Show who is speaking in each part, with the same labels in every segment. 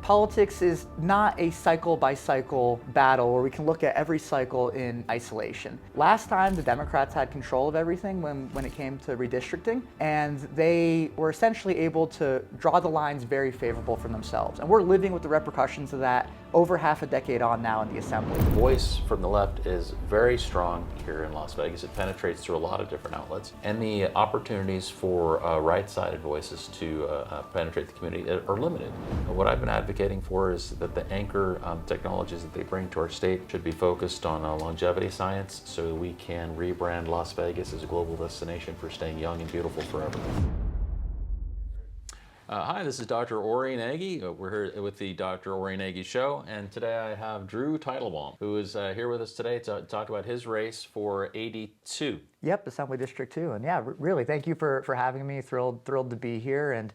Speaker 1: Politics is not a cycle-by-cycle battle where we can look at every cycle in isolation. Last time, the Democrats had control of everything when it came to redistricting, and they were essentially able to draw the lines very favorable for themselves. And we're living with the repercussions of that over half a decade on now in the Assembly.
Speaker 2: The voice from the left is very strong here in Las Vegas. It penetrates through a lot of different outlets, and the opportunities for right-sided voices to penetrate the community are limited. What I've been advocating for is that the anchor technologies that they bring to our state should be focused on longevity science, so we can rebrand Las Vegas as a global destination for staying young and beautiful forever. Hi, this is Dr. Ori Nagy. We're here with the Dr. Ori Nagy Show, and today I have Drew Teitelbaum, who is here with us today to talk about his race for 82.
Speaker 1: Yep, Assembly District 2, and yeah, really, thank you for having me. Thrilled to be here, and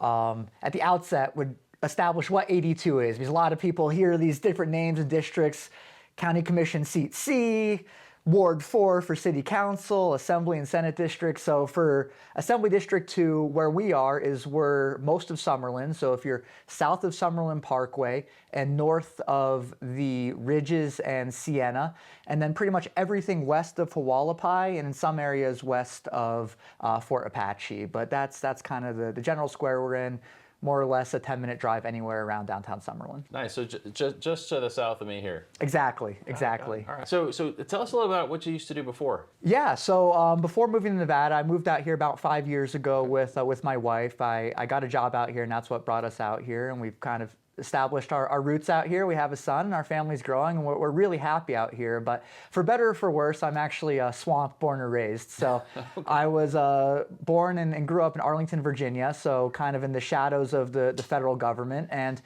Speaker 1: at the outset would establish what 82 is, because a lot of people hear these different names and districts: County Commission Seat C, Ward 4 for City Council, Assembly and Senate District. So for Assembly District 2, where we are, is we're most of Summerlin. So if you're south of Summerlin Parkway and north of the Ridges and Sienna, and then pretty much everything west of Hualapai and in some areas west of Fort Apache. But that's kind of the general square we're in. More or less a 10-minute drive anywhere around downtown Summerlin. Nice.
Speaker 2: So just to the south of me here.
Speaker 1: Exactly.
Speaker 2: All right. So tell us a little about what you used to do before.
Speaker 1: Yeah. So before moving to Nevada, I moved out here about 5 years ago with my wife. I got a job out here, and that's what brought us out here. And we've kind of established our roots out here. We have a son, and our family's growing, and we're really happy out here. But for better or for worse, I'm actually a swamp born and raised. So okay. I was born and grew up in Arlington, Virginia, so kind of in the shadows of the federal government. And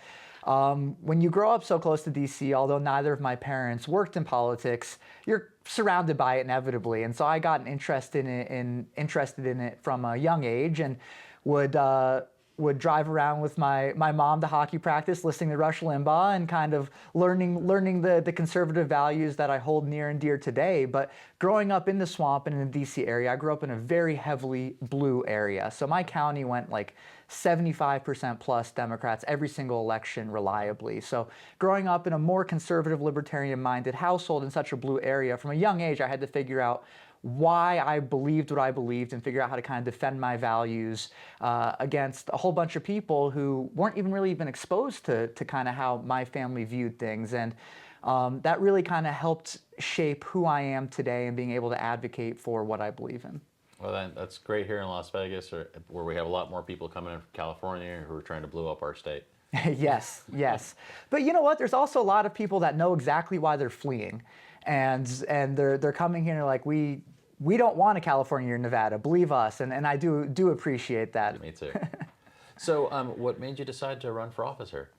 Speaker 1: when you grow up so close to DC, although neither of my parents worked in politics, you're surrounded by it inevitably. And so I got interested in it from a young age, and would drive around with my mom to hockey practice, listening to Rush Limbaugh and kind of learning the conservative values that I hold near and dear today. But growing up in the swamp and in the DC area, I grew up in a very heavily blue area. So my county went like 75% plus Democrats every single election reliably. So growing up in a more conservative, libertarian-minded household in such a blue area, from a young age, I had to figure out why I believed what I believed and figure out how to kind of defend my values against a whole bunch of people who weren't even exposed to kind of how my family viewed things. And that really kind of helped shape who I am today and being able to advocate for what I believe in.
Speaker 2: Well, that's great here in Las Vegas, where we have a lot more people coming in from California who are trying to blow up our state.
Speaker 1: Yes. But you know what? There's also a lot of people that know exactly why they're fleeing. And they're coming here and they're like, we don't want a California or Nevada, believe us, and I do appreciate that.
Speaker 2: Me too. So what made you decide to run for office here?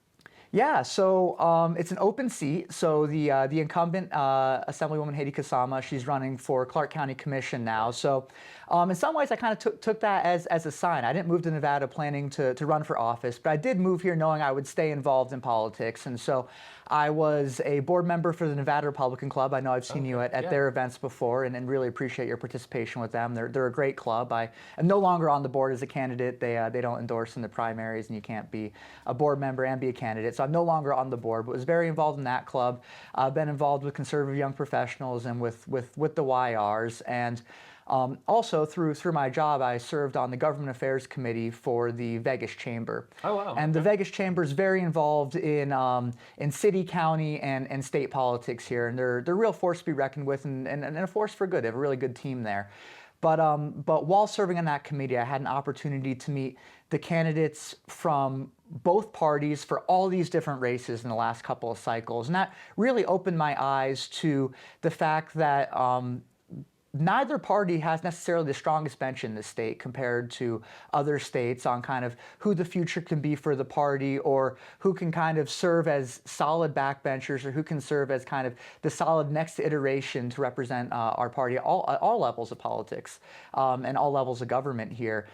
Speaker 1: Yeah, so it's an open seat. So the incumbent Assemblywoman Hedy Kasama, she's running for Clark County Commission now. So in some ways, I kind of took that as a sign. I didn't move to Nevada planning to run for office, but I did move here knowing I would stay involved in politics. And so I was a board member for the Nevada Republican Club. I know I've seen you at their events before, and really appreciate your participation with them. They're a great club. I am no longer on the board as a candidate. They don't endorse in the primaries, and you can't be a board member and be a candidate. So I'm no longer on the board, but was very involved in that club. I've been involved with conservative young professionals and with the YRs. And also, through my job, I served on the Government Affairs Committee for the Vegas Chamber.
Speaker 2: Oh, wow.
Speaker 1: And the Vegas Chamber is very involved in city, county, and state politics here. And they're a real force to be reckoned with, and a force for good. They have a really good team there. But while serving on that committee, I had an opportunity to meet the candidates from both parties for all these different races in the last couple of cycles. And that really opened my eyes to the fact that neither party has necessarily the strongest bench in the state compared to other states on kind of who the future can be for the party, or who can kind of serve as solid backbenchers, or who can serve as kind of the solid next iteration to represent our party at all levels of politics and all levels of government here.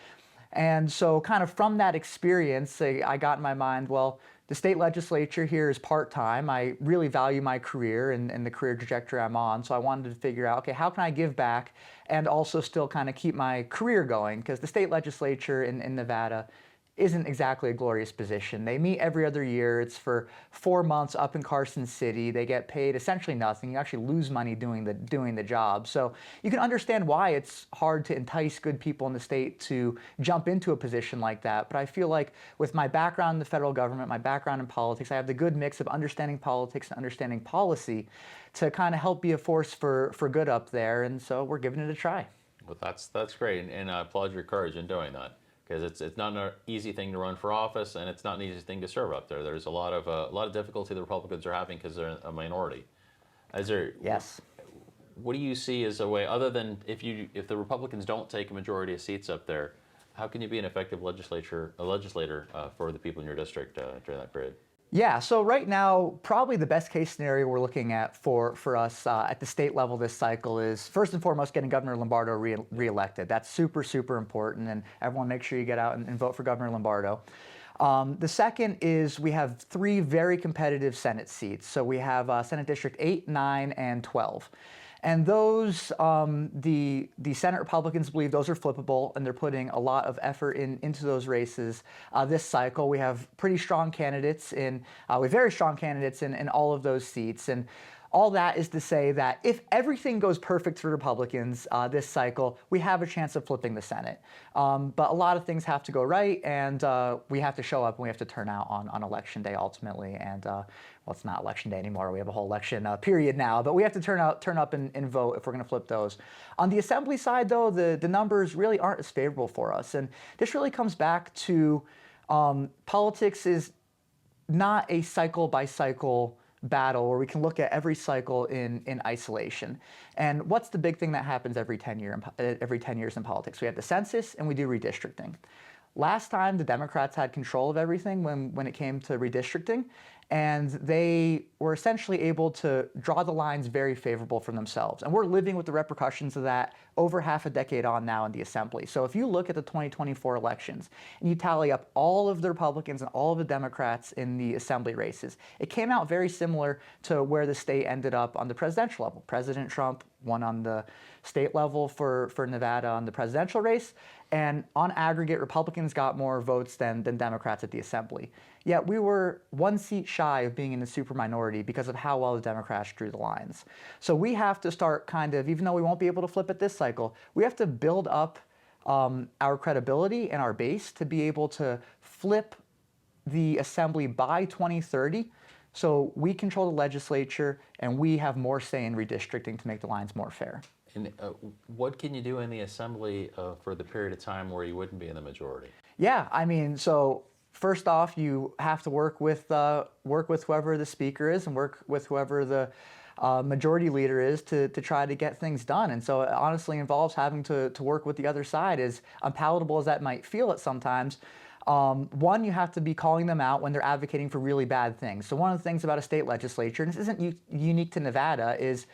Speaker 1: And so kind of from that experience, I got in my mind, well, the state legislature here is part-time. I really value my career and the career trajectory I'm on. So I wanted to figure out, okay, how can I give back and also still kind of keep my career going? Because the state legislature in Nevada isn't exactly a glorious position. They meet every other year. It's for 4 months up in Carson City. They get paid essentially nothing. You actually lose money doing the job. So you can understand why it's hard to entice good people in the state to jump into a position like that. But I feel like with my background in the federal government, my background in politics, I have the good mix of understanding politics and understanding policy to kind of help be a force for good up there. And so we're giving it a try.
Speaker 2: Well, that's great, and I applaud your courage in doing that, because it's not an easy thing to run for office, and it's not an easy thing to serve up there. There's a lot of difficulty the Republicans are having because they're a minority. Is there?
Speaker 1: Yes.
Speaker 2: What do you see as a way, other than if the Republicans don't take a majority of seats up there, how can you be an effective legislator for the people in your district during that period?
Speaker 1: Yeah, so right now, probably the best case scenario we're looking at for us at the state level this cycle is first and foremost getting Governor Lombardo reelected. That's super, super important, and everyone make sure you get out and vote for Governor Lombardo. The second is we have 3 very competitive Senate seats. So we have Senate District 8, 9, and 12. And those, the Senate Republicans believe those are flippable, and they're putting a lot of effort into those races this cycle. We have pretty strong candidates we have very strong candidates in all of those seats. And all that is to say that if everything goes perfect for Republicans this cycle, we have a chance of flipping the Senate. But a lot of things have to go right, and we have to show up and we have to turn out on Election Day ultimately. And well, it's not Election Day anymore. We have a whole election period now, but we have to turn up and vote if we're going to flip those. On the Assembly side, though, the numbers really aren't as favorable for us. And this really comes back to politics is not a cycle-by-cycle battle where we can look at every cycle in isolation. And what's the big thing that happens every 10 years in politics? We have the census and we do redistricting. Last time the Democrats had control of everything when it came to redistricting, and they were essentially able to draw the lines very favorable for themselves. And we're living with the repercussions of that over half a decade on now in the Assembly. So if you look at the 2024 elections and you tally up all of the Republicans and all of the Democrats in the Assembly races, it came out very similar to where the state ended up on the presidential level. President Trump won on the state level for Nevada on the presidential race, and on aggregate, Republicans got more votes than Democrats at the Assembly. Yet we were 1 seat shy of being in the super minority because of how well the Democrats drew the lines. So we have to start kind of, even though we won't be able to flip it this cycle, we have to build up our credibility and our base to be able to flip the Assembly by 2030. So we control the legislature and we have more say in redistricting to make the lines more fair.
Speaker 2: And what can you do in the Assembly for the period of time where you wouldn't be in the majority?
Speaker 1: Yeah, I mean, so first off, you have to work with whoever the speaker is and work with whoever the majority leader is to try to get things done. And so it honestly involves having to work with the other side, as unpalatable as that might feel at sometimes. One, you have to be calling them out when they're advocating for really bad things. So one of the things about a state legislature, and this isn't unique to Nevada, is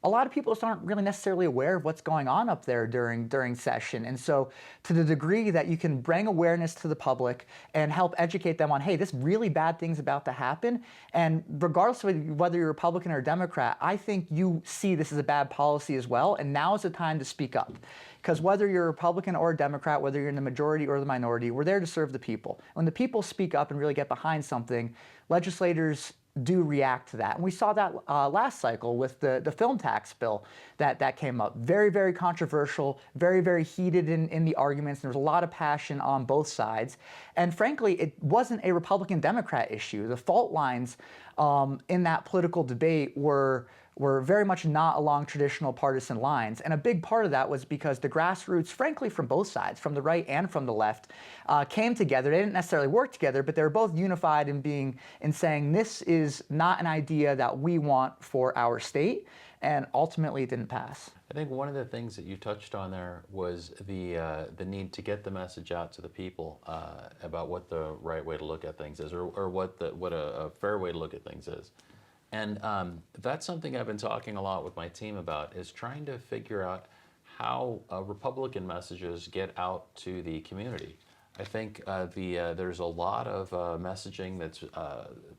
Speaker 1: a lot of people just aren't really necessarily aware of what's going on up there during session. And so to the degree that you can bring awareness to the public and help educate them on, hey, this really bad thing's about to happen, and regardless of whether you're Republican or Democrat, I think you see this as a bad policy as well, and now is the time to speak up. Because whether you're a Republican or a Democrat, whether you're in the majority or the minority, we're there to serve the people. When the people speak up and really get behind something, legislators do react to that. And we saw that last cycle with the film tax bill that came up. Very, very controversial, very, very heated in the arguments. There was a lot of passion on both sides. And frankly, it wasn't a Republican-Democrat issue. The fault lines in that political debate were very much not along traditional partisan lines. And a big part of that was because the grassroots, frankly, from both sides, from the right and from the left, came together. They didn't necessarily work together, but they were both unified in saying this is not an idea that we want for our state. And ultimately, it didn't pass.
Speaker 2: I think one of the things that you touched on there was the need to get the message out to the people about what the right way to look at things is, or what a fair way to look at things is. And that's something I've been talking a lot with my team about, is trying to figure out how Republican messages get out to the community. I think there's a lot of messaging that's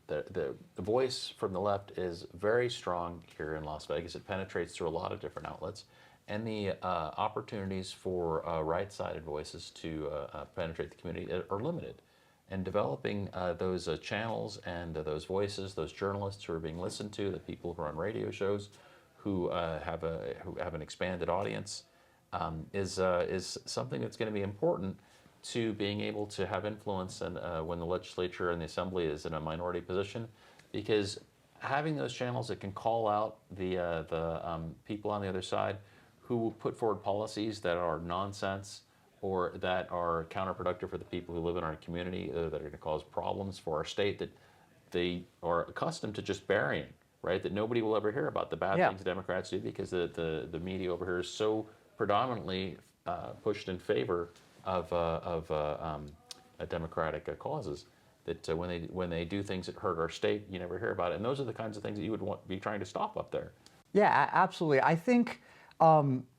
Speaker 2: the voice from the left is very strong here in Las Vegas. It penetrates through a lot of different outlets, and the opportunities for right-sided voices to penetrate the community are limited. And developing those channels and those voices, those journalists who are being listened to, the people who are on radio shows, who have an expanded audience, is something that's going to be important to being able to have influence and when the legislature and the assembly is in a minority position, because having those channels that can call out the people on the other side who put forward policies that are nonsense or that are counterproductive for the people who live in our community, that are going to cause problems for our state that they are accustomed to just burying, right? That nobody will ever hear about the bad things Democrats do because the media over here is so predominantly pushed in favor of democratic causes that when they do things that hurt our state, you never hear about it. And those are the kinds of things that you would be trying to stop up there.
Speaker 1: Yeah, absolutely. I think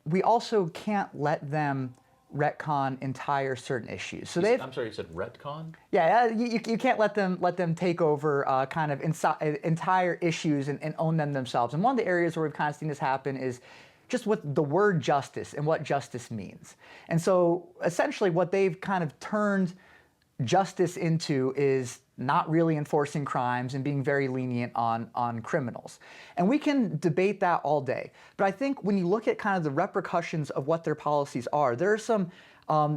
Speaker 1: we also can't let them retcon entire certain issues. So
Speaker 2: I'm sorry, you said retcon?
Speaker 1: Yeah, you can't let them take over kind of entire issues and own them themselves. And one of the areas where we've kind of seen this happen is just with the word justice and what justice means. And so essentially what they've kind of turned justice into is not really enforcing crimes and being very lenient on criminals. And we can debate that all day. But I think when you look at kind of the repercussions of what their policies are, there are some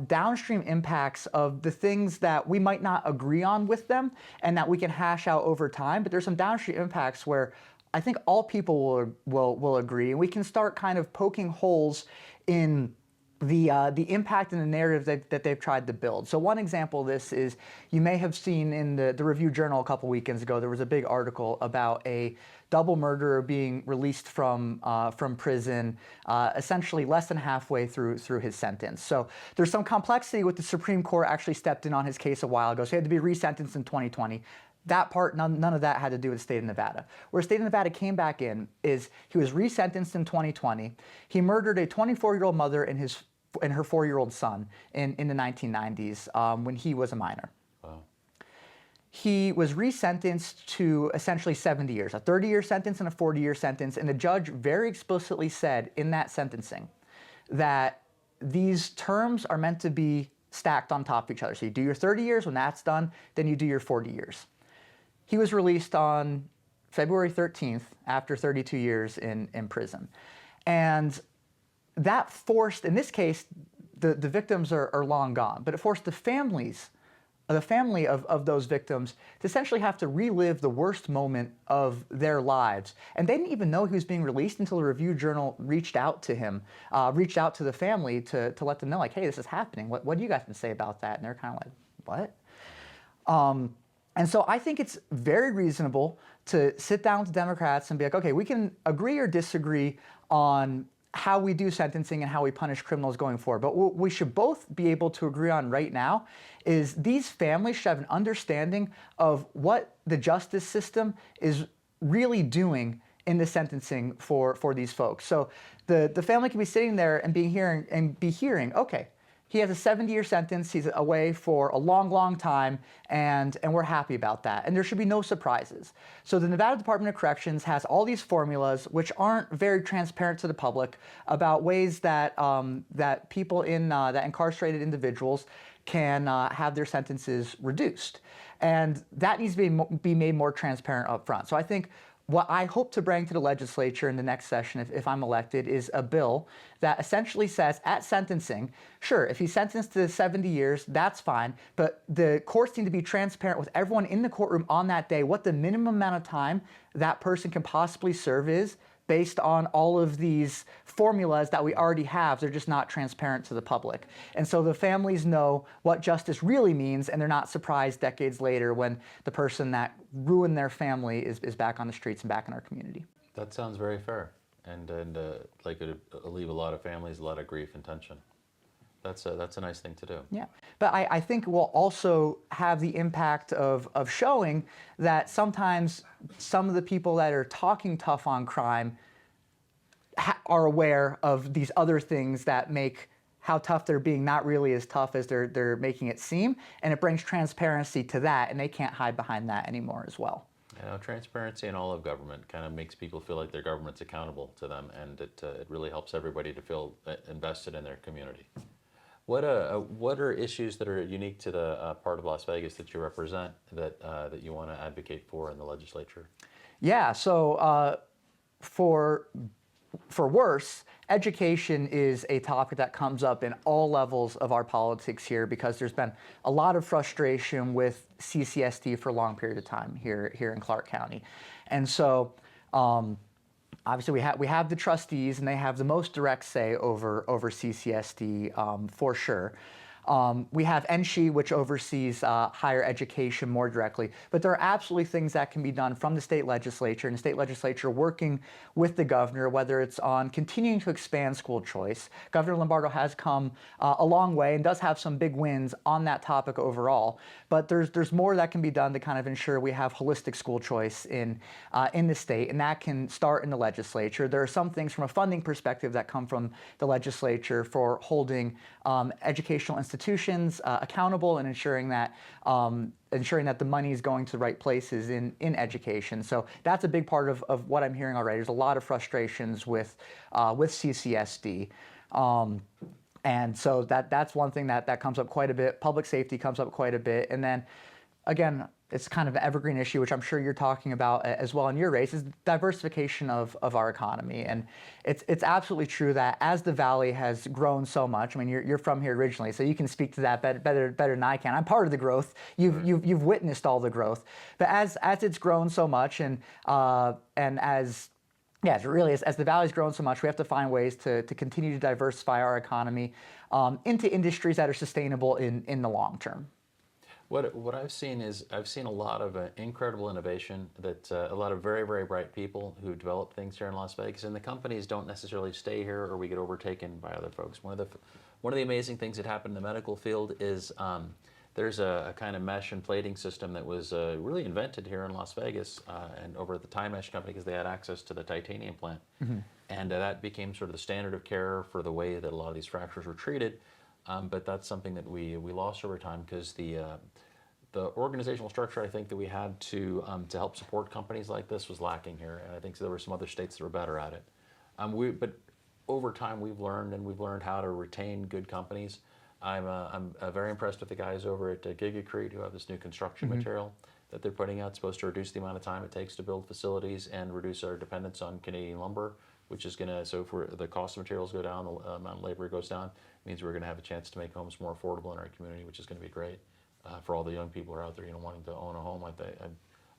Speaker 1: downstream impacts of the things that we might not agree on with them and that we can hash out over time. But there's some downstream impacts where I think all people will agree, and we can start kind of poking holes in the impact and the narrative that they've tried to build. So one example of this is, you may have seen in the Review Journal a couple weekends ago, there was a big article about a double murderer being released from prison essentially less than halfway through his sentence. So there's some complexity with the Supreme Court actually stepped in on his case a while ago, so he had to be resentenced in 2020. That part, none of that had to do with the state of Nevada. Where state of Nevada came back in is he was resentenced in 2020. He murdered a 24-year-old mother and her 4-year-old son in the 1990s when he was a minor.
Speaker 2: Wow.
Speaker 1: He was resentenced to essentially 70 years, a 30-year sentence and a 40-year sentence. And the judge very explicitly said in that sentencing that these terms are meant to be stacked on top of each other. So you do your 30 years, when that's done, then you do your 40 years. He was released on February 13th after 32 years in prison. And that forced, in this case, the victims are long gone, but it forced the family of those victims to essentially have to relive the worst moment of their lives. And they didn't even know he was being released until the Review Journal reached out to him, reached out to the family to let them know, like, hey, this is happening. What do you guys have to say about that? And they're kind of like, what? And so I think it's very reasonable to sit down with Democrats and be like, okay, we can agree or disagree on how we do sentencing and how we punish criminals going forward. But what we should both be able to agree on right now is these families should have an understanding of what the justice system is really doing in the sentencing for these folks. So the family can be sitting there and be hearing, okay, he has a 70-year sentence, he's away for a long, long time, and we're happy about that. And there should be no surprises. So the Nevada Department of Corrections has all these formulas, which aren't very transparent to the public, about ways that, that people that incarcerated individuals can have their sentences reduced. And that needs to be made more transparent up front. So I think what I hope to bring to the legislature in the next session, if I'm elected, is a bill that essentially says at sentencing, sure, if he's sentenced to 70 years, that's fine, but the courts need to be transparent with everyone in the courtroom on that day what the minimum amount of time that person can possibly serve is, based on all of these formulas that we already have. They're just not transparent to the public. And so the families know what justice really means, and they're not surprised decades later when the person that ruined their family is back on the streets and back in our community.
Speaker 2: That sounds very fair, and like it'll leave a lot of families a lot of grief and tension. That's a nice thing to do.
Speaker 1: Yeah, but I think we'll also have the impact of showing that sometimes some of the people that are talking tough on crime are aware of these other things that make how tough they're being not really as tough as they're making it seem, and it brings transparency to that, and they can't hide behind that anymore as well.
Speaker 2: Transparency in all of government kind of makes people feel like their government's accountable to them, and it really helps everybody to feel invested in their community. What are issues that are unique to the part of Las Vegas that you represent that you want to advocate for in the legislature?
Speaker 1: Yeah, so for worse, education is a topic that comes up in all levels of our politics here because there's been a lot of frustration with CCSD for a long period of time here in Clark County. And so obviously we have the trustees and they have the most direct say over CCSD for sure. We have NSHE, which oversees higher education more directly, but there are absolutely things that can be done from the state legislature, and the state legislature working with the governor, whether it's on continuing to expand school choice. Governor Lombardo has come a long way and does have some big wins on that topic overall, but there's more that can be done to kind of ensure we have holistic school choice in the state, and that can start in the legislature. There are some things from a funding perspective that come from the legislature for holding educational institutions accountable and ensuring that the money is going to the right places in education. So that's a big part of what I'm hearing already. There's a lot of frustrations with CCSD. And so that's one thing that comes up quite a bit. Public safety comes up quite a bit. And then again, it's kind of an evergreen issue, which I'm sure you're talking about as well in your race, is diversification of our economy. And it's absolutely true that as the Valley has grown so much, I mean, you're from here originally, so you can speak to that better than I can. I'm part of the growth. You've witnessed all the growth. But as it's grown so much and as the Valley's grown so much, we have to find ways to continue to diversify our economy into industries that are sustainable in the long term.
Speaker 2: What I've seen is a lot of incredible innovation that a lot of very, very bright people who develop things here in Las Vegas, and the companies don't necessarily stay here or we get overtaken by other folks. One of the amazing things that happened in the medical field is there's a kind of mesh and plating system that was really invented here in Las Vegas and over at the Tie Mesh company because they had access to the titanium plant. Mm-hmm. And that became sort of the standard of care for the way that a lot of these fractures were treated. But that's something that we lost over time because the organizational structure I think that we had to help support companies like this was lacking here, and I think there were some other states that were better at it. But over time we've learned how to retain good companies. I'm very impressed with the guys over at Gigacrete who have this new construction mm-hmm. material that they're putting out. It's supposed to reduce the amount of time it takes to build facilities and reduce our dependence on Canadian lumber, which is going to, so if the cost of materials go down, the amount of labor goes down, it means we're going to have a chance to make homes more affordable in our community, which is going to be great for all the young people who are out there, wanting to own a home.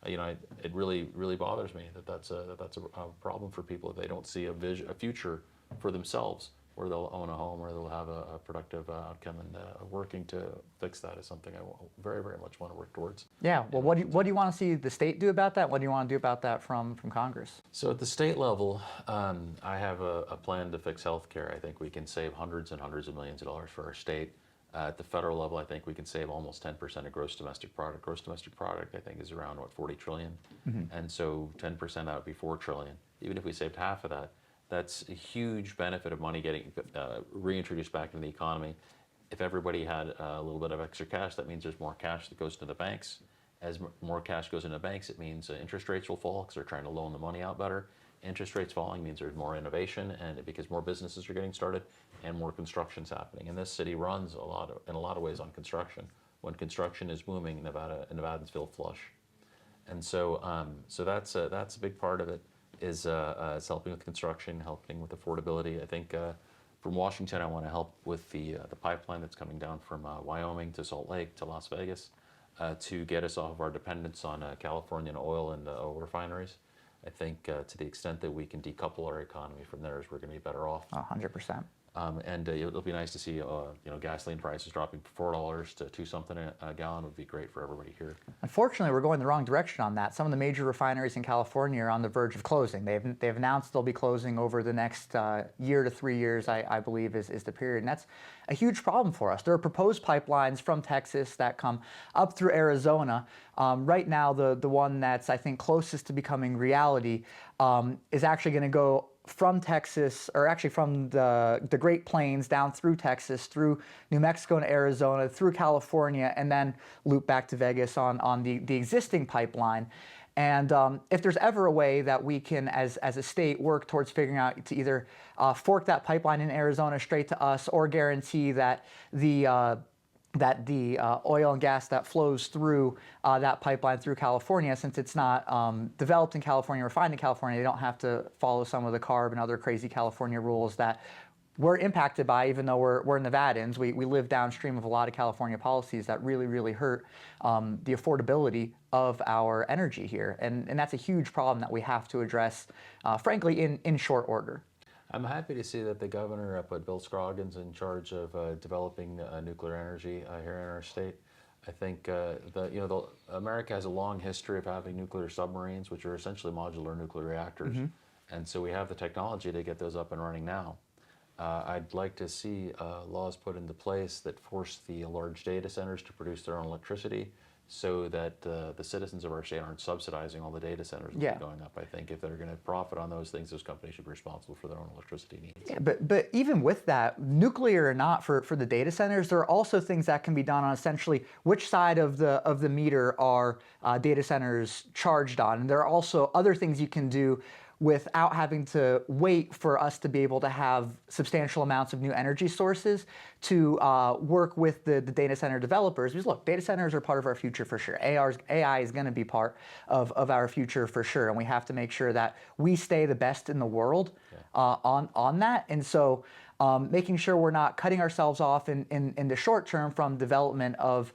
Speaker 2: It really bothers me that's a problem for people if they don't see a future for themselves where they'll own a home or they'll have a productive outcome, and working to fix that is something I very, very much want to work towards.
Speaker 1: Yeah, well, what do you want to see the state do about that? What do you want to do about that from Congress?
Speaker 2: So at the state level, I have a plan to fix healthcare. I think we can save hundreds and hundreds of millions of dollars for our state. At the federal level, I think we can save almost 10% of gross domestic product. Gross domestic product, I think, is around, 40 trillion? Mm-hmm. And so 10% that would be 4 trillion. Even if we saved half of that, that's a huge benefit of money getting reintroduced back into the economy. If everybody had a little bit of extra cash, that means there's more cash that goes to the banks. As more cash goes into banks, it means interest rates will fall because they're trying to loan the money out better. Interest rates falling means there's more innovation, and because more businesses are getting started and more construction's happening. And this city runs in a lot of ways on construction. When construction is booming, Nevadans feel flush. And so that's a big part of it. Is helping with construction, helping with affordability. I think from Washington, I want to help with the pipeline that's coming down from Wyoming to Salt Lake to Las Vegas to get us off of our dependence on Californian oil and oil refineries. I think to the extent that we can decouple our economy from theirs, we're going to be better off.
Speaker 1: 100%.
Speaker 2: And it'll be nice to see gasoline prices dropping from $4 to $2 something a gallon would be great for everybody here.
Speaker 1: Unfortunately, we're going the wrong direction on that. Some of the major refineries in California are on the verge of closing. They've announced they'll be closing over the next year to 3 years, I believe, is the period. And that's a huge problem for us. There are proposed pipelines from Texas that come up through Arizona. Right now, the one that's, I think, closest to becoming reality is actually going to go from Texas, or actually from the Great Plains down through Texas, through New Mexico and Arizona, through California, and then loop back to Vegas on the existing pipeline. And if there's ever a way that we can, as a state, work towards figuring out to either fork that pipeline in Arizona straight to us, or guarantee that the oil and gas that flows through that pipeline through California, since it's not developed in California, refined in California, they don't have to follow some of the CARB and other crazy California rules that we're impacted by, even though we're Nevadans. We live downstream of a lot of California policies that really, really hurt the affordability of our energy here. And that's a huge problem that we have to address, frankly, in short order.
Speaker 2: I'm happy to see that the governor put Bill Scroggins in charge of developing nuclear energy here in our state. I think America has a long history of having nuclear submarines, which are essentially modular nuclear reactors. And so we have the technology to get those up and running now. I'd like to see laws put into place that force the large data centers to produce their own electricity, so that the citizens of our state aren't subsidizing all the data centers that are going up. I think if they're going to profit on those things, those companies should be responsible for their own electricity needs.
Speaker 1: Yeah, but even with that, nuclear or not, for the data centers, there are also things that can be done on essentially which side of the meter are data centers charged on. And there are also other things you can do without having to wait for us to be able to have substantial amounts of new energy sources to work with the data center developers. Because look, data centers are part of our future for sure. AI is going to be part of our future for sure, and we have to make sure that we stay the best in the world on that. And so making sure we're not cutting ourselves off in the short term from development of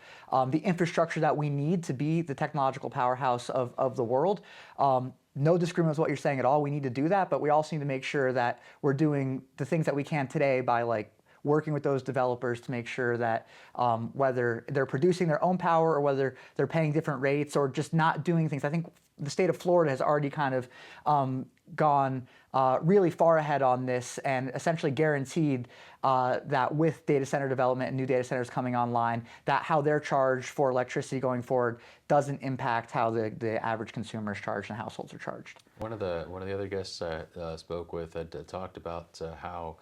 Speaker 1: the infrastructure that we need to be the technological powerhouse of the world. No disagreement with what you're saying at all. We need to do that, but we also need to make sure that we're doing the things that we can today by working with those developers to make sure that whether they're producing their own power or whether they're paying different rates or just not doing things. I think the state of Florida has already kind of gone really far ahead on this and essentially guaranteed that with data center development and new data centers coming online, that how they're charged for electricity going forward doesn't impact how the average consumer is charged and households are charged.
Speaker 2: One of the other guests I spoke with had talked about how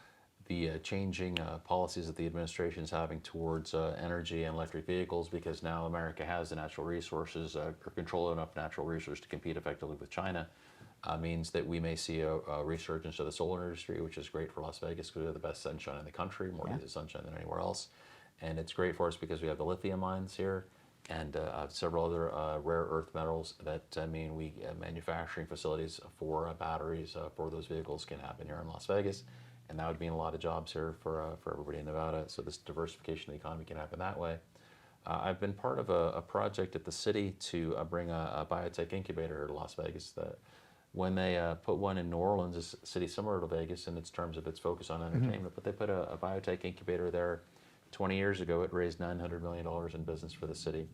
Speaker 2: the changing policies that the administration is having towards energy and electric vehicles, because now America has the natural resources or control enough natural resources to compete effectively with China, means that we may see a resurgence of the solar industry, which is great for Las Vegas because we have the best sunshine in the country, more days of sunshine than anywhere else. And it's great for us because we have the lithium mines here and several other rare earth metals that mean manufacturing facilities for batteries for those vehicles can happen here in Las Vegas. And that would mean a lot of jobs here for everybody in Nevada. So this diversification of the economy can happen that way. I've been part of a project at the city to bring a biotech incubator here to Las Vegas. When they put one in New Orleans, a city similar to Vegas in its terms of its focus on entertainment, but they put a biotech incubator there 20 years ago. It raised $900 million in business for the city.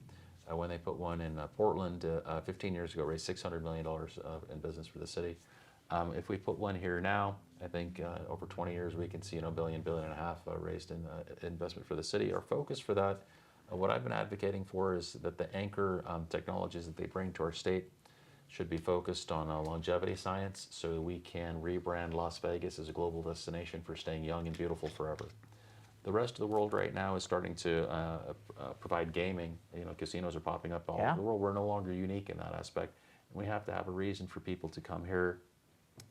Speaker 2: When they put one in Portland 15 years ago, it raised $600 million in business for the city. If we put one here now, I think over 20 years we can see $1 billion, $1.5 billion raised in investment for the city. Our focus for that, what I've been advocating for, is that the anchor technologies that they bring to our state should be focused on longevity science, so we can rebrand Las Vegas as a global destination for staying young and beautiful forever. The rest of the world right now is starting to provide gaming. Casinos are popping up all over the world. We're no longer unique in that aspect. And we have to have a reason for people to come here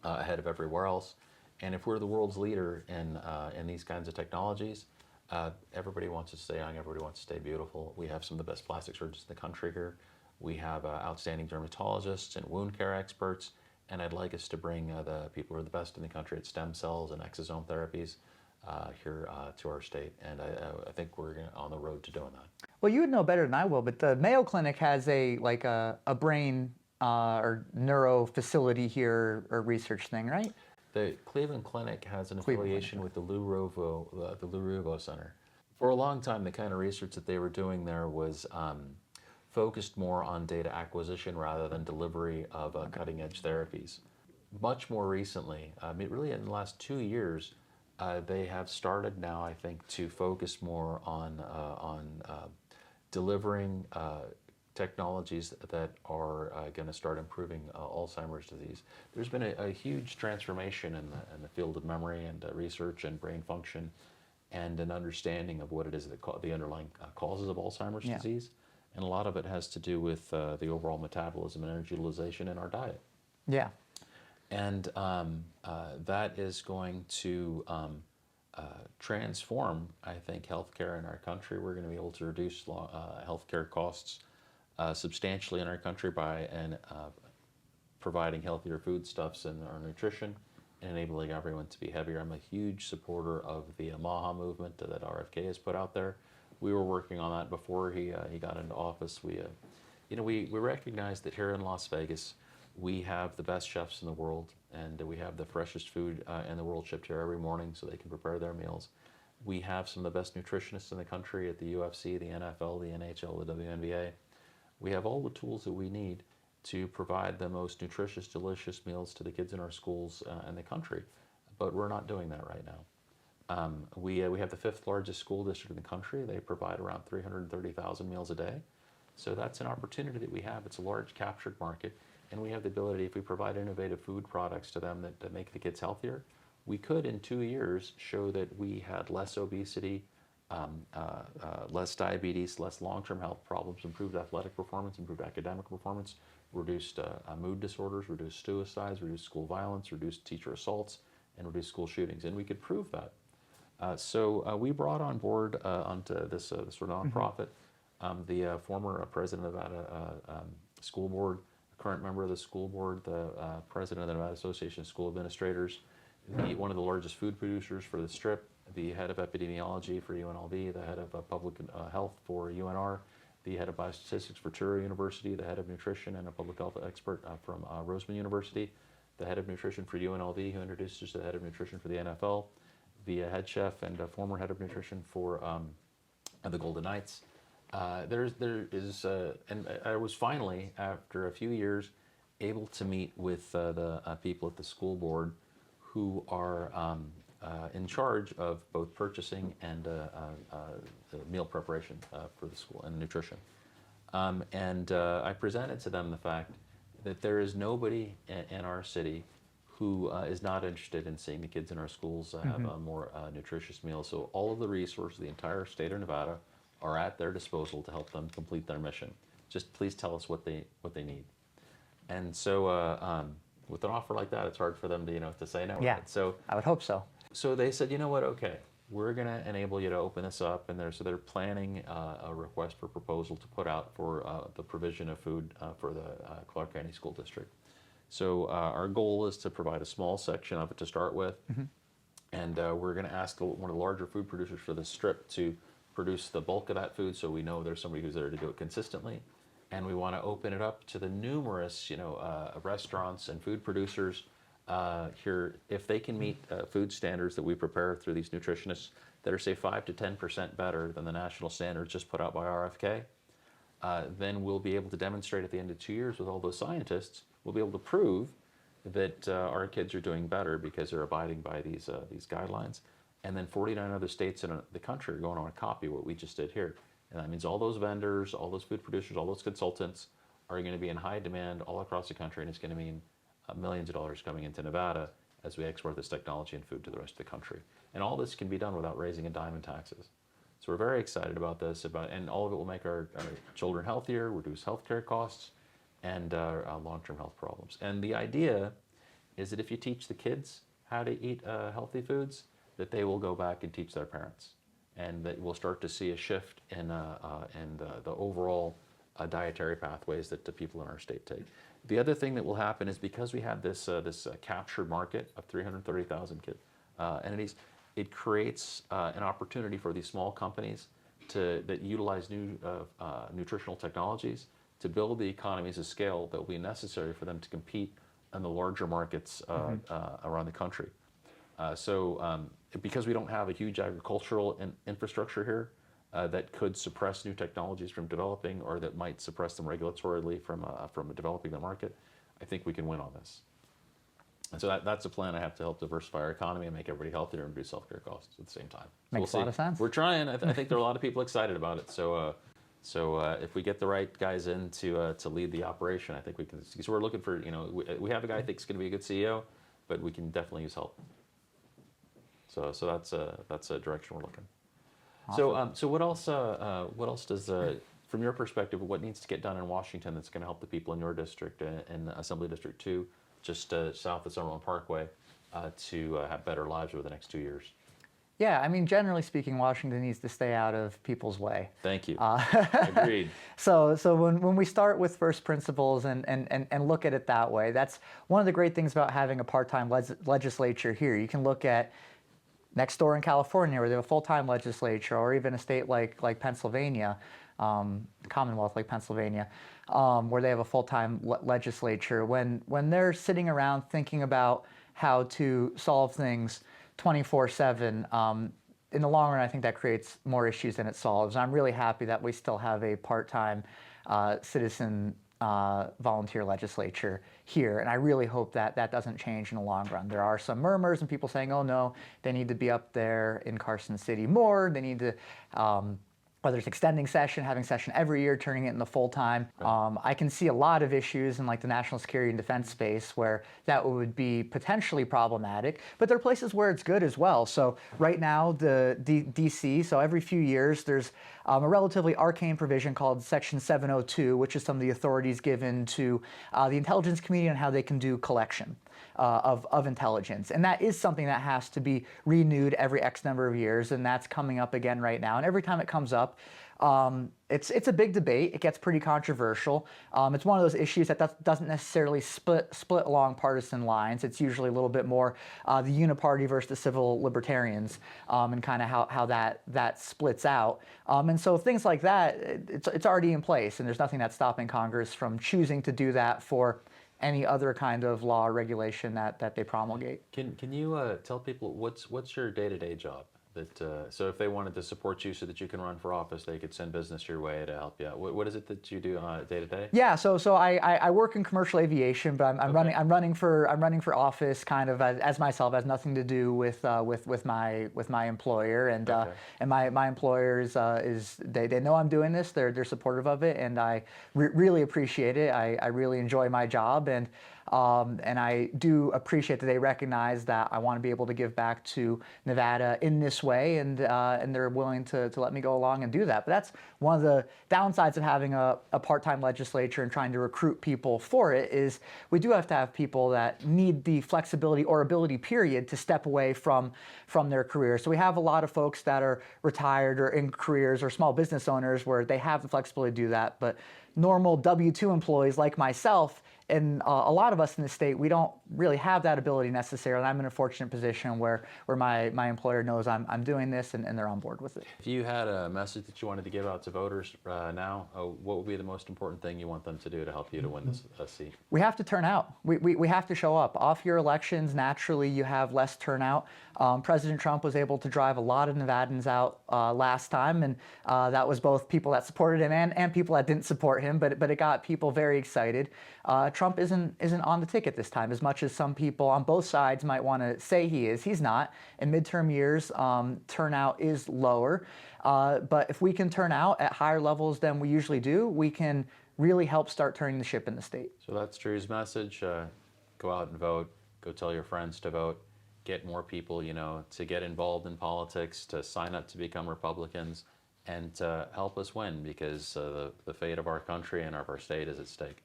Speaker 2: ahead of everywhere else. And if we're the world's leader in these kinds of technologies, everybody wants to stay young, everybody wants to stay beautiful. We have some of the best plastic surgeons in the country here. We have outstanding dermatologists and wound care experts, and I'd like us to bring the people who are the best in the country at stem cells and exosome therapies here to our state, and I think we're on the road to doing that.
Speaker 1: Well, you would know better than I will, but the Mayo Clinic has a brain or neuro facility here or research thing, right?
Speaker 2: The Cleveland Clinic has an affiliation with the Lou Ruvo Center. For a long time, the kind of research that they were doing there was focused more on data acquisition rather than delivery of cutting-edge therapies. Much more recently, really in the last 2 years, they have started now, I think, to focus more on delivering technologies that are going to start improving Alzheimer's disease. There's been a huge transformation in the field of memory and research and brain function, and an understanding of what it is that the underlying causes of Alzheimer's disease. and a lot of it has to do with the overall metabolism and energy utilization in our diet.
Speaker 1: Yeah.
Speaker 2: And that is going to transform, I think, healthcare in our country. We're going to be able to reduce healthcare costs substantially in our country by providing healthier foodstuffs in our nutrition and enabling everyone to be heavier. I'm a huge supporter of the MAHA movement that RFK has put out there. We were working on that before he got into office. We recognize that here in Las Vegas, we have the best chefs in the world, and we have the freshest food in the world shipped here every morning so they can prepare their meals. We have some of the best nutritionists in the country at the UFC, the NFL, the NHL, the WNBA. We have all the tools that we need to provide the most nutritious, delicious meals to the kids in our schools in the country, but we're not doing that right now. We have the 5th largest school district in the country. They provide around 330,000 meals a day. So that's an opportunity that we have. It's a large captured market. And we have the ability, if we provide innovative food products to them that make the kids healthier, we could in 2 years show that we had less obesity, less diabetes, less long-term health problems, improved athletic performance, improved academic performance, reduced mood disorders, reduced suicides, reduced school violence, reduced teacher assaults, and reduced school shootings. And we could prove that. So we brought on board onto this sort of nonprofit the former president of the Nevada School Board, current member of the school board, the president of the Nevada Association of School Administrators, one of the largest food producers for the Strip, the head of epidemiology for UNLV, the head of public health for UNR, the head of biostatistics for Touro University, the head of nutrition and a public health expert from Roseman University, the head of nutrition for UNLV, who introduced us to the head of nutrition for the NFL, the head chef and former head of nutrition for the Golden Knights. And I was finally, after a few years, able to meet with the people at the school board who are in charge of both purchasing and the meal preparation for the school and nutrition. I presented to them the fact that there is nobody in our city who is not interested in seeing the kids in our schools have a more nutritious meal. So all of the resources, the entire state of Nevada, are at their disposal to help them complete their mission. Just please tell us what they need. And so with an offer like that, it's hard for them to say no.
Speaker 1: Yeah,
Speaker 2: right? So
Speaker 1: I would hope so.
Speaker 2: So they said, you know what, okay, we're going to enable you to open this up. And they're planning a request for proposal to put out for the provision of food for the Clark County School District. So our goal is to provide a small section of it to start with. And we're going to ask one of the larger food producers for the Strip to produce the bulk of that food, so we know there's somebody who's there to do it consistently. And we want to open it up to the numerous, restaurants and food producers here, if they can meet food standards that we prepare through these nutritionists that are, say, 5 to 10% better than the national standards just put out by RFK, then we'll be able to demonstrate at the end of 2 years with all those scientists, we'll be able to prove that our kids are doing better because they're abiding by these guidelines. And then 49 other states in the country are going on to copy what we just did here. And that means all those vendors, all those food producers, all those consultants are going to be in high demand all across the country, and it's going to mean millions of dollars coming into Nevada as we export this technology and food to the rest of the country. And all this can be done without raising a dime in taxes. So we're very excited about this, and all of it will make our children healthier, reduce healthcare costs, and long-term health problems. And the idea is that if you teach the kids how to eat healthy foods, that they will go back and teach their parents, and that we'll start to see a shift in the overall dietary pathways that the people in our state take. The other thing that will happen is because we have this captured market of 330,000 entities, it creates an opportunity for these small companies that utilize new nutritional technologies to build the economies of scale that will be necessary for them to compete in the larger markets around the country. Because we don't have a huge agricultural infrastructure here that could suppress new technologies from developing, or that might suppress them regulatorily from developing the market, I think we can win on this. And so that's a plan I have to help diversify our economy and make everybody healthier and reduce healthcare costs at the same time. So
Speaker 1: Makes a lot of sense.
Speaker 2: We're trying. I think there are a lot of people excited about it. So if we get the right guys in to lead the operation, I think we can. So we're looking for, we have a guy I think is going to be a good CEO, but we can definitely use help. So that's a direction we're looking.
Speaker 1: Awesome.
Speaker 2: So what else does From your perspective, what needs to get done in Washington that's going to help the people in your district, in Assembly District 2, just south of Summerlin Parkway, to have better lives over the next 2 years?
Speaker 1: Yeah, I mean, generally speaking, Washington needs to stay out of people's way.
Speaker 2: Thank you. Agreed.
Speaker 1: So when we start with first principles and look at it that way, that's one of the great things about having a part-time legislature here. You can look at next door in California, where they have a full-time legislature, or even a state like Pennsylvania, Commonwealth like Pennsylvania, where they have a full-time legislature. When they're sitting around thinking about how to solve things 24/7, in the long run, I think that creates more issues than it solves. And I'm really happy that we still have a part-time citizen volunteer legislature here, and I really hope that that doesn't change in the long run. There are some murmurs and people saying, oh no, they need to be up there in Carson City more, they need to whether it's extending session, having session every year, turning it into full-time. I can see a lot of issues in like the national security and defense space where that would be potentially problematic, but there are places where it's good as well. So right now, the DC, so every few years, there's a relatively arcane provision called Section 702, which is some of the authorities given to the intelligence community on how they can do collection of intelligence. And that is something that has to be renewed every X number of years, and that's coming up again right now. And every time it comes up, it's a big debate. It gets pretty controversial. It's one of those issues that doesn't necessarily split along partisan lines. It's usually a little bit more the uniparty versus the civil libertarians, and kind of how that splits out. And so things like that, it's already in place, and there's nothing that's stopping Congress from choosing to do that for any other kind of law or regulation that they promulgate.
Speaker 2: Can you tell people what's your day-to-day job? That so if they wanted to support you so that you can run for office, they could send business your way to help you out. What is it that you do day to day?
Speaker 1: Yeah, so I work in commercial aviation, but I'm running for office kind of as myself. It has nothing to do with my employer, and my employer is they know I'm doing this. They're supportive of it, and I really appreciate it. I really enjoy my job, and I do appreciate that they recognize that I want to be able to give back to Nevada in this way, and they're willing to let me go along and do that. But that's one of the downsides of having a part-time legislature and trying to recruit people for it, is we do have to have people that need the flexibility or ability, period, to step away from their career. So we have a lot of folks that are retired or in careers, or small business owners where they have the flexibility to do that, but normal W-2 employees like myself, and a lot of us in the state, we don't really have that ability necessarily. I'm in a fortunate position where my employer knows I'm doing this, and they're on board with it.
Speaker 2: If you had a message that you wanted to give out to voters now, what would be the most important thing you want them to do to help you to win this seat?
Speaker 1: We have to turn out. We have to show up. Off-year elections, naturally, you have less turnout. President Trump was able to drive a lot of Nevadans out last time, and that was both people that supported him and people that didn't support him, but it got people very excited. Trump isn't on the ticket this time, as much as some people on both sides might want to say he is. He's not. In midterm years, turnout is lower, but if we can turn out at higher levels than we usually do, we can really help start turning the ship in the state.
Speaker 2: So that's Drew's message. Go out and vote. Go tell your friends to vote. Get more people, to get involved in politics, to sign up to become Republicans, and to help us win, because the fate of our country and of our state is at stake.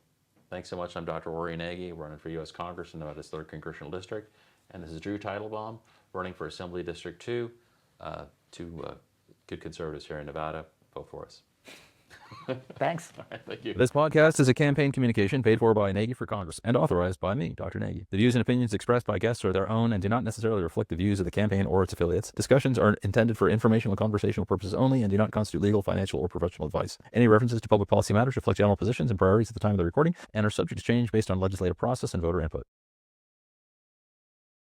Speaker 2: Thanks so much. I'm Dr. Rory Nagy, running for U.S. Congress in Nevada's 3rd Congressional District. And this is Drew Teitelbaum, running for Assembly District 2. Two good conservatives here in Nevada. Vote for us.
Speaker 1: Thanks.
Speaker 2: All right, thank you.
Speaker 3: This podcast is a campaign communication paid for by Nagy for Congress and authorized by me, Dr. Nagy. The views and opinions expressed by guests are their own and do not necessarily reflect the views of the campaign or its affiliates. Discussions are intended for informational and conversational purposes only and do not constitute legal, financial, or professional advice. Any references to public policy matters reflect general positions and priorities at the time of the recording and are subject to change based on legislative process and voter input.